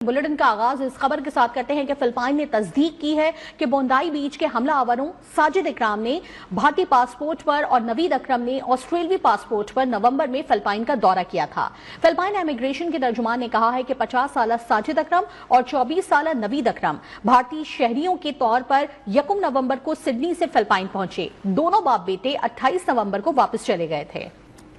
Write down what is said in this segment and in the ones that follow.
Bulletin का आगाज इस खबर के साथ करते हैं कि फिलिपाइन ने तस्दीक की है कि बोंदाई बीच के हमला आवरों साजिद इकराम ने भारतीय पासपोर्ट पर और नवीद अकरम ने ऑस्ट्रेलियाई पासपोर्ट पर नवंबर में फिलिपाइन का दौरा किया था। फिलिपाइन इमिग्रेशन के तर्जुमान ने कहा है कि 50 साल साजिद अकरम और 24 साल नवीद अकरम भारतीय शहरियों के तौर पर 1 नवंबर को सिडनी से फिलिपाइन पहुंचे। दोनों बाप बेटे 28 नवंबर को वापस चले गए थे।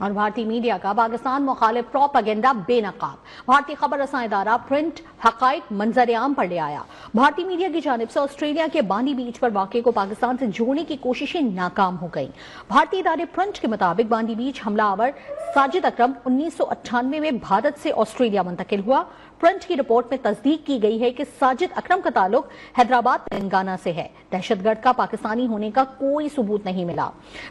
और भारतीय मीडिया का पाकिस्तान मुखालिफ प्रोपेगेंडा बेनकाब। भारतीय खबर रसां इदारा प्रिंट हकाइक मंजर आम पर ले आया। भारतीय मीडिया की जानिब से ऑस्ट्रेलिया के बानी बीच पर वाक़े को पाकिस्तान से जोड़ने की कोशिशें नाकाम हो गईं। भारतीय इदारे प्रिंट के मुताबिक बानी बीच हमलावर साजिद अकरम 1998 में भारत से ऑस्ट्रेलिया मुंतकिल हुआ। प्रिंट की रिपोर्ट में तस्दीक की गई है कि साजिद अकरम का ताल्लुक हैदराबाद तेलंगाना से है। दहशतगर्द का पाकिस्तानी होने का कोई सबूत नहीं मिला।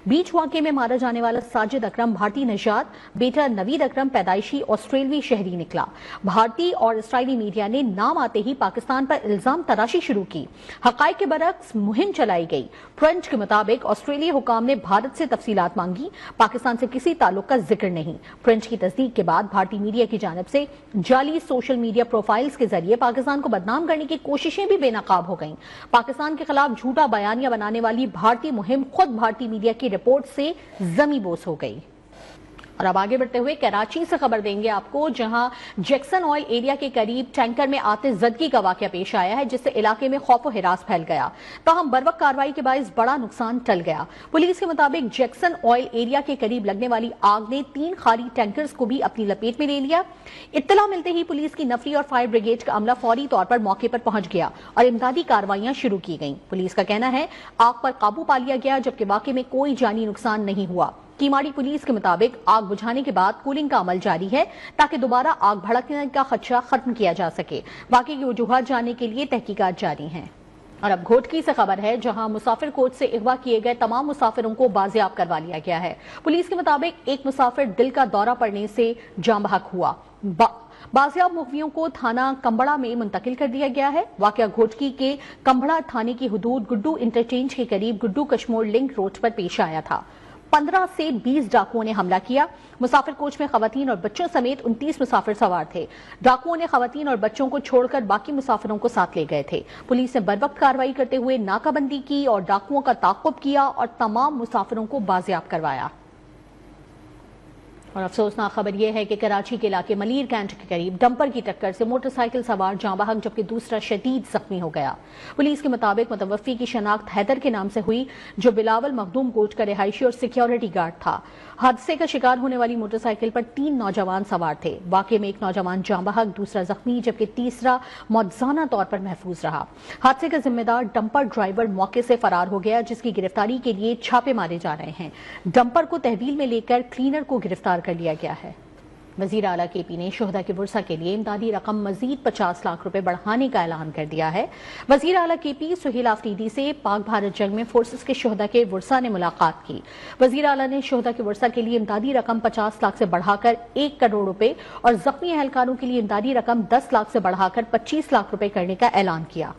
बीच वाक़े में मारा जाने वाला साजिद अकरम भारतीय नजात, बेटा नवीद अकरम पैदाइशी ऑस्ट्रेलियाई शहरी निकला। भारतीय और इसराइली मीडिया ने नाम आते ही पाकिस्तान पर इल्जाम तराशी शुरू की। हकाइक के बरक्स मुहिम चलाई गई। प्रिंट के मुताबिक ऑस्ट्रेलियाई हुकाम ने भारत से तफसीलात मांगी, पाकिस्तान से किसी ताल्लुक का जिक्र नहीं। प्रिंट की तस्दीक के बाद भारतीय मीडिया की जानिब से जाली सोशल मीडिया प्रोफाइल्स के जरिए पाकिस्तान को बदनाम करने की कोशिशें भी बेनकाब हो गईं। पाकिस्तान के खिलाफ झूठा बयानिया बनाने वाली भारतीय मुहिम खुद भारतीय मीडिया की रिपोर्ट से जमीबोस हो गई। और अब आगे बढ़ते हुए कराची से खबर देंगे आपको, जहां जैक्सन ऑयल एरिया के करीब टैंकर में आतिशज़दगी का वाकया पेश आया है, जिससे इलाके में खौफ व हिरास फैल गया। ताहम बरवक्त कार्रवाई के बायस बड़ा नुकसान टल गया। पुलिस के मुताबिक जैक्सन ऑयल एरिया के करीब लगने वाली आग ने 3 खाली टैंकर्स को भी अपनी लपेट में ले लिया। इत्तला मिलते ही पुलिस की नफरी और फायर ब्रिगेड का अमला फौरी तौर पर मौके पर पहुंच गया और इमदादी कार्रवाइयां शुरू की गईं। पुलिस का कहना है आग पर काबू पा लिया गया, जबकि वाकये में कोई जानी नुकसान नहीं हुआ। कीमाड़ी पुलिस के मुताबिक आग बुझाने के बाद कूलिंग का अमल जारी है ताकि दोबारा आग भड़कने का खदशा खत्म किया जा सके। बाकी की वजूहात जानने के लिए तहकीकात जारी हैं। और अब घोटकी से खबर है, जहां मुसाफिर कोच से अगवा किए गए तमाम मुसाफिरों को बाजियाब करवा लिया गया है। पुलिस के मुताबिक एक मुसाफिर दिल का दौरा पड़ने से जाम बहक हुआ। बाजियाब मुखबियों को थाना कंबड़ा में मुंतकिल कर दिया गया है। वाकया घोटकी के कंबड़ा थाने की हुदूद गुड्डू इंटरचेंज के करीब गुड्डू कश्मोर लिंक रोड पर पेश आया था। 15 से 20 डाकुओं ने हमला किया। मुसाफिर कोच में खवातीन और बच्चों समेत 29 मुसाफिर सवार थे। डाकुओं ने खवातीन और बच्चों को छोड़कर बाकी मुसाफिरों को साथ ले गए थे। पुलिस ने बरवक्त कार्रवाई करते हुए नाकाबंदी की और डाकुओं का ताक़ुब किया और तमाम मुसाफिरों को बाजियाब करवाया। और अफसोसनाक खबर यह है कि कराची के इलाके मलीर कैंट के करीब डंपर की टक्कर से मोटरसाइकिल सवार जाँ बहक, जबकि दूसरा शदीद जख्मी हो गया। पुलिस के मुताबिक मुतवफ़्फ़ी की शनाख्त हैदर के नाम से हुई, जो बिलावल मखदूम कोच का रिहायशी और सिक्योरिटी गार्ड था। हादसे का शिकार होने वाली मोटरसाइकिल पर 3 नौजवान सवार थे। वाकये में एक नौजवान जाँ बहक, दूसरा जख्मी, जबकि तीसरा मौज़ाना तौर पर महफूज रहा। हादसे का जिम्मेदार डंपर ड्राइवर मौके से फरार हो गया, जिसकी गिरफ्तारी के लिए छापे मारे जा रहे हैं। डंपर को तहवील में लेकर क्लीनर को गिरफ्तार कर लिया गया है। वज़ीर आला केपी ने शुहदा के वर्सा के लिए इमदादी रकम मजीद 50 लाख रुपए बढ़ाने का ऐलान कर दिया है। वज़ीर आला केपी सुहेल आफरीदी से पाक भारत जंग में फोर्सेस के शुहदा के वर्सा ने मुलाकात की। वज़ीर आला ने शुहदा के वर्सा के लिए इमदादी रकम 50 लाख से बढ़ाकर 1 करोड़ रुपए और जख्मी अहलकारों के लिए इमदादी रकम 10 लाख से बढ़ाकर 25 लाख रुपए करने का ऐलान किया।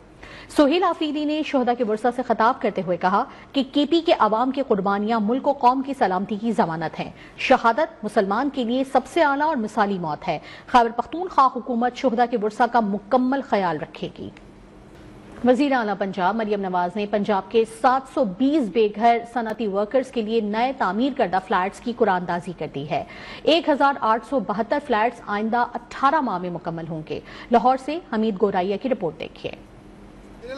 सुहेल आफरीदी ने शुहदा के वर्सा से खिताब करते हुए कहा कि केपी के अवाम की कुर्बानियां मुल्क और कौम की सलामती की जमानत है। शहादत मुसलमान के लिए सबसे आला और मिसाली मौत है। खैबर पख्तूनख्वा हुकूमत शुहदा के वर्सा का मुकम्मल ख्याल रखेगी। वज़ीर आला पंजाब मरियम नवाज ने पंजाब के 720 बेघर सनअती वर्कर्स के लिए नए तामीर करदा फ्लैट्स की कुरानदाजी कर दी है। 1872 फ्लैट्स आइंदा 18 माह में मुकम्मल होंगे। लाहौर से हमीद गोराइया की रिपोर्ट देखिए।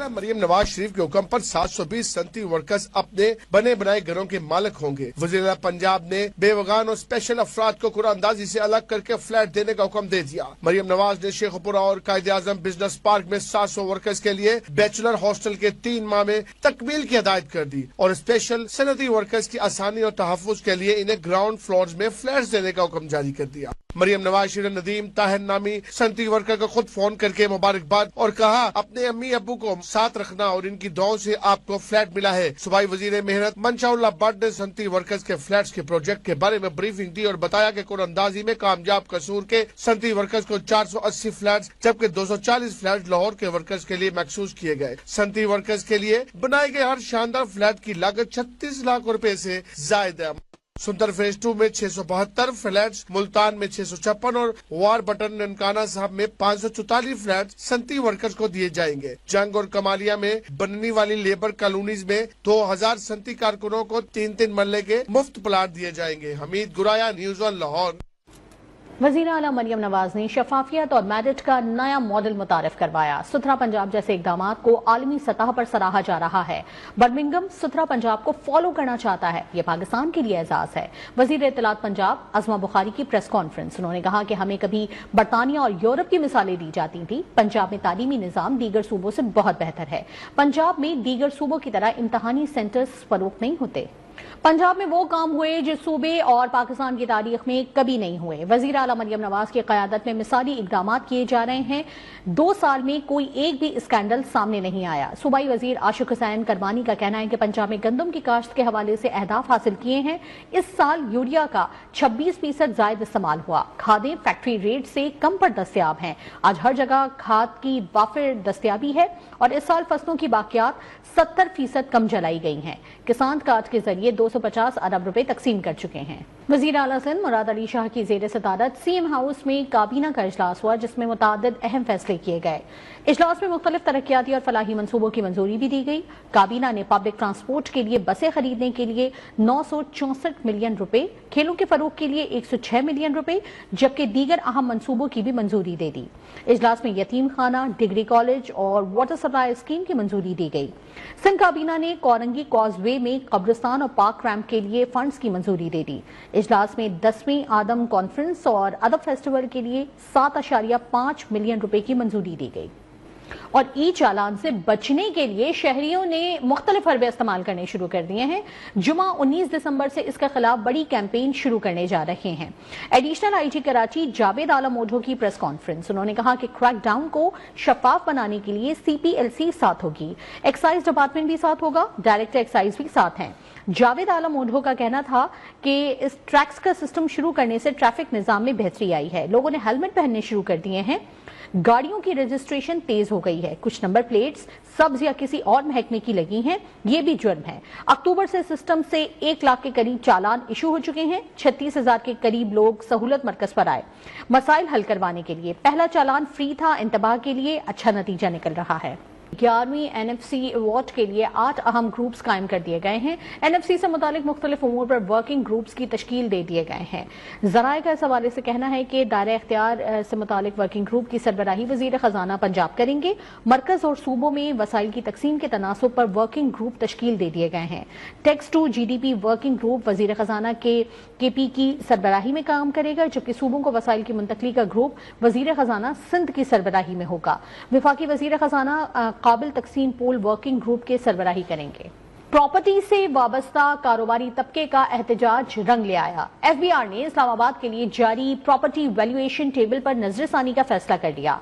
मरियम नवाज शरीफ के हुक्म पर 720 सनती वर्कर्स अपने बने बनाए घरों के मालिक होंगे। वज़ीर पंजाब ने बेवगान और स्पेशल अफराद को कुरानदाजी से अलग करके फ्लैट देने का हुक्म दे दिया। मरियम नवाज ने शेखपुरा और कायदे आजम बिजनेस पार्क में 700 वर्कर्स के लिए बैचलर हॉस्टल के 3 माह में तकमील की हिदायत कर दी और स्पेशल सनती वर्कर्स की आसानी और तहफ़्फ़ुज़ के लिए इन्हें ग्राउंड फ्लोर में फ्लैट देने का हुक्म जारी कर दिया। मरियम नवाज शरीफ ने नदीम ताहिर नामी सनती वर्कर को खुद फोन करके मुबारकबाद और कहा अपने अम्मी अब्बू को साथ रखना और इनकी दुआओं से आपको फ्लैट मिला है। सूबाई वजीर मेहनत मंशाउल्लाह भट्ट ने सनती वर्कर्स के फ्लैट्स के प्रोजेक्ट के बारे में ब्रीफिंग दी और बताया कि कुरानदाजी में कामयाब कसूर के सनती वर्कर्स को 480 फ्लैट्स जबकि 240 फ्लैट लाहौर के वर्कर्स के लिए मखसूस किए गए। सनती वर्कर्स के लिए बनाए गए हर शानदार फ्लैट की लागत 36 लाख रुपए से ज्यादा है। सुंदर फेज 2 में 672 फ्लैट्स, मुल्तान में 656 और वार बटन ननकाना साहब में 544 फ्लैट संती वर्कर्स को दिए जाएंगे। जंग और कमालिया में बनने वाली लेबर कॉलोनीज में 2000 संती कारकुनों को 3-3 मरले के मुफ्त प्लाट दिए जाएंगे। हमीद गुराया, न्यूज़ 1 लाहौर। वज़ीर आला मरियम नवाज ने शफाफियत और मेरिट का नया मॉडल मुतारिफ करवाया। सुथरा पंजाब जैसे इकदामात को आलमी सतह पर सराहा जा रहा है। बर्मिंघम सुथरा पंजाब को फॉलो करना चाहता है, ये पाकिस्तान के लिए एजाज है। वज़ीर इत्तलात पंजाब अज़मा बुखारी की प्रेस कॉन्फ्रेंस। उन्होंने कहा कि हमें कभी बरतानिया और यूरोप की मिसालें दी जाती थी। पंजाब में तालीमी निज़ाम दीगर सूबों से बहुत बेहतर है। पंजाब में दीगर सूबों की तरह इम्तहानी सेंटर्स फरोख्त नहीं होते। पंजाब में वो काम हुए जो सूबे और पाकिस्तान की तारीख में कभी नहीं हुए। वज़ीर आला मरियम नवाज की क़यादत में मिसाली इक़दामात किए जा रहे हैं। 2 साल में कोई एक भी स्कैंडल सामने नहीं आया। सूबाई वज़ीर आशिक हुसैन करमानी का कहना है कि पंजाब में गंदम की काश्त के हवाले से अहदाफ हासिल किए हैं। इस साल यूरिया का 26% ज़ायद इस्तेमाल हुआ। खादें फैक्ट्री रेट से कम पर दस्तयाब हैं। आज हर जगह खाद की वाफिर दस्तयाबी है और इस साल फसलों की बाकियात 70% कम जलाई गई हैं। किसान कार्ड के जरिए 250 अरब रुपए तकसीम कर चुके हैं। वज़ीर आला सिंध मुराद अली शाह की ज़ेर सदारत सीएम हाउस में काबीना का इजलास हुआ, जिसमेमें मुतादिद अहम फैसले किए गए। इजलास में मुख्तलिफ तरक्याती और फलाही मंसूबों की मंजूरी भी दी गई। काबीना ने पब्लिक ट्रांसपोर्ट के लिए बसें खरीदने के लिए 964 मिलियन रुपए, खेलों के फरोग के लिए 106 मिलियन रुपए, जबकि दीगर अहम मंसूबों की भी मंजूरी दे दी। इजलास में यतीम खाना, डिग्री कॉलेज और वाटर सप्लाई स्कीम की मंजूरी दी गई। सिंध काबीना ने कोरंगी कॉजवे में कब्रिस्तान और पार्क रैम्प के लिए फंड्स की मंजूरी दे दी। इजलास में 10वीं आदम कॉन्फ्रेंस और अदब फेस्टिवल के लिए 7.5 मिलियन रुपए की मंजूरी दी गई। और ई चालान से बचने के लिए शहरियों ने मुख्तलिफ हरबे इस्तेमाल करने शुरू कर दिए हैं। जुमा 19 दिसंबर से इसके खिलाफ बड़ी कैंपेन शुरू करने जा रहे हैं। एडिशनल आईजी कराची जावेद आलम ओझो की प्रेस कॉन्फ्रेंस। उन्होंने कहा कि क्रैकडाउन को शफाफ बनाने के लिए CPLC साथ होगी, एक्साइज डिपार्टमेंट भी साथ होगा, डायरेक्टर एक्साइज भी साथ हैं। जावेद आलम ओझो का कहना था कि इस ट्रैक्स का सिस्टम शुरू करने से ट्रैफिक निजाम में बेहतरी आई है। लोगों ने हेलमेट पहनने शुरू कर दिए हैं। गाड़ियों की रजिस्ट्रेशन तेज हो गई है। कुछ नंबर प्लेट्स सब्ज या किसी और महकमे की लगी हैं, ये भी जुर्म है। अक्टूबर से सिस्टम से 1 लाख के करीब चालान इशू हो चुके हैं। 36,000 के करीब लोग सहूलत मरकज पर आए मसाइल हल करवाने के लिए। पहला चालान फ्री था, इंतबाह के लिए अच्छा नतीजा निकल रहा है। 11वीं NFC अवार्ड के लिए 8 अहम ग्रुप्स कायम कर दिए गए हैं। NFC से मुतालिक मुख्तलिफ उमूर पर वर्किंग ग्रुप्स की तश्कील दे दिए गए हैं। ज़राए का इस हवाले से कहना है कि दायरा इख्तियार से मुतालिक वर्किंग ग्रुप की सरबराही वज़ीर ख़जाना पंजाब करेंगे। मरकज़ और सूबों में वसाइल की तकसीम के तनासुब पर वर्किंग ग्रुप तश्कील दे दिए गए हैं। Tax to GDP working group वज़ीर ख़जाना के KP की सरबराही में काम करेगा, जबकि सूबों को वसाइल की मुंतकली का ग्रुप वज़ीर ख़जाना सिंध की सरबराही में होगा। वफाकी वज़ीर ख़जाना काबिल तकसीम पूल वर्किंग ग्रुप के सरबराही करेंगे। प्रॉपर्टी से वाबस्ता कारोबारी तबके का एहतजाज रंग ले आया। FBR ने इस्लामाबाद के लिए जारी प्रॉपर्टी वैल्यूएशन टेबल पर नजरसानी का फैसला कर लिया।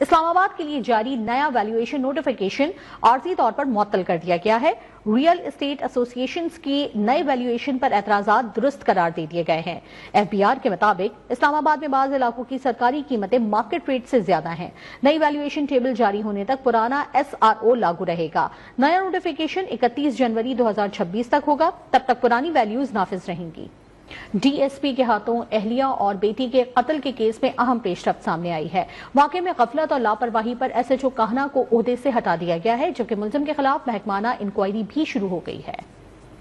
इस्लामाबाद के लिए जारी नया वैल्यूएशन नोटिफिकेशन आर्जी तौर पर मुअत्तल कर दिया गया है। रियल एस्टेट एसोसिएशंस की नए वैल्यूएशन पर एतराजात दुरुस्त करार दे दिए गए हैं। FBR के मुताबिक इस्लामाबाद में बाज़ इलाकों की सरकारी कीमतें मार्केट रेट से ज्यादा हैं। नई वैल्यूएशन टेबल जारी होने तक पुराना SRO लागू रहेगा। नया नोटिफिकेशन 31 जनवरी 2026 तक होगा, तब तक पुरानी वैल्यूज नाफिज रहेंगी। DSP के हाथों अहलिया और बेटी के कत्ल के केस में अहम पेशरफ्त सामने आई है। वाकई में गफलत और लापरवाही पर SHO काहना को ओहदे से हटा दिया गया है, जबकि मुलजिम के खिलाफ महकमाना इंक्वायरी भी शुरू हो गई है।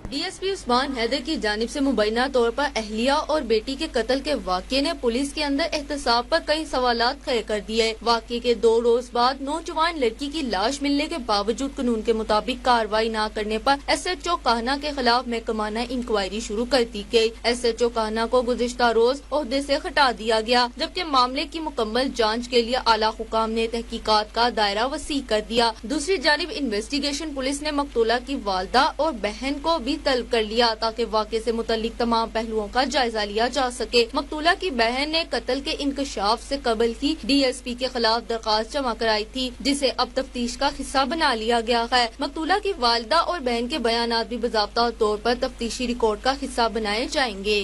DSP उस्मान हैदर की जानिब से मुबैना तौर पर अहलिया और बेटी के कत्ल के वाक़े ने पुलिस के अंदर एहतसाब पर कई सवालात खड़े कर दिए। वाक़े के 2 रोज बाद नौजवान लड़की की लाश मिलने के बावजूद कानून के मुताबिक कार्रवाई न करने पर SHO काहना के खिलाफ महकमाना इंक्वायरी शुरू कर दी गयी। SHO काहना को गुज़िश्ता रोज ओहदे से हटा दिया गया, जबकि मामले की मुकम्मल जाँच के लिए आला हुकाम ने तहकीकात का दायरा वसी कर दिया। दूसरी जानिब इन्वेस्टिगेशन पुलिस ने मकतूला की वालदा और बहन को भी तलब कर लिया, ताकि वाक़े से मुतल्लिक तमाम पहलुओं का जायजा लिया जा सके। मकतूला की बहन ने कत्ल के इंकशाफ से कबल ही DSP के खिलाफ दरखास्त जमा कराई थी, जिसे अब तफ्तीश का हिस्सा बना लिया गया है। मकतूला की वालिदा और बहन के बयानात भी बाज़ाब्ता तौर पर तफ्तीशी रिकॉर्ड का हिस्सा बनाए जाएंगे।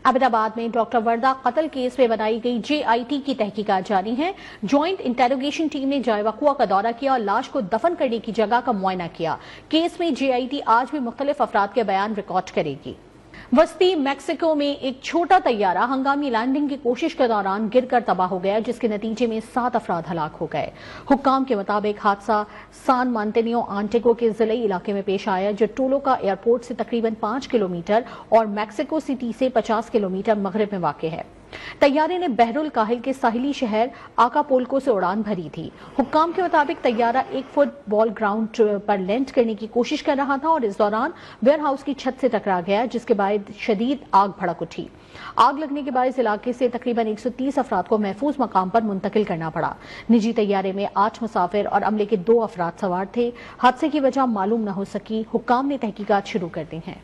अहमदाबाद में डॉक्टर वर्दा कत्ल केस में बनाई गई JIT की तहकीकात जारी है। ज्वाइंट इंटेरोगेशन टीम ने जाए वक़ुआ का दौरा किया और लाश को दफन करने की जगह का मुआयना किया। केस में JIT आज भी मुख्तलिफ अफराद के बयान रिकॉर्ड करेगी। वस्ती मैक्सिको में एक छोटा तैयारा हंगामी लैंडिंग की कोशिश के दौरान गिरकर तबाह हो गया, जिसके नतीजे में 7 अफराद हलाक हो गए। हुक्काम के मुताबिक हादसा सान मांटेनियो आंटेगो के जिले इलाके में पेश आया, जो टोलोका एयरपोर्ट से तकरीबन 5 किलोमीटर और मैक्सिको सिटी से 50 किलोमीटर मगरिब में वाक़ है। तैयारे ने बहरुल काहिल के साहिली शहर आकापुल्को से उड़ान भरी थी। हुक्काम के मुताबिक तैयारा 1 फुट बॉल ग्राउंड पर लैंड करने की कोशिश कर रहा था और इस दौरान वेयर हाउस की छत से टकरा गया, जिसके बाद शदीद आग भड़क उठी। आग लगने के बाद इस इलाके से तकरीबन 130 अफराद को महफूज मकाम पर मुंतकिल करना पड़ा। निजी तैयारे में 8 मुसाफिर और अमले के 2 अफराद सवार थे। हादसे की वजह मालूम न हो सकी। हुक्काम ने तहकीकात शुरू कर दी हैं।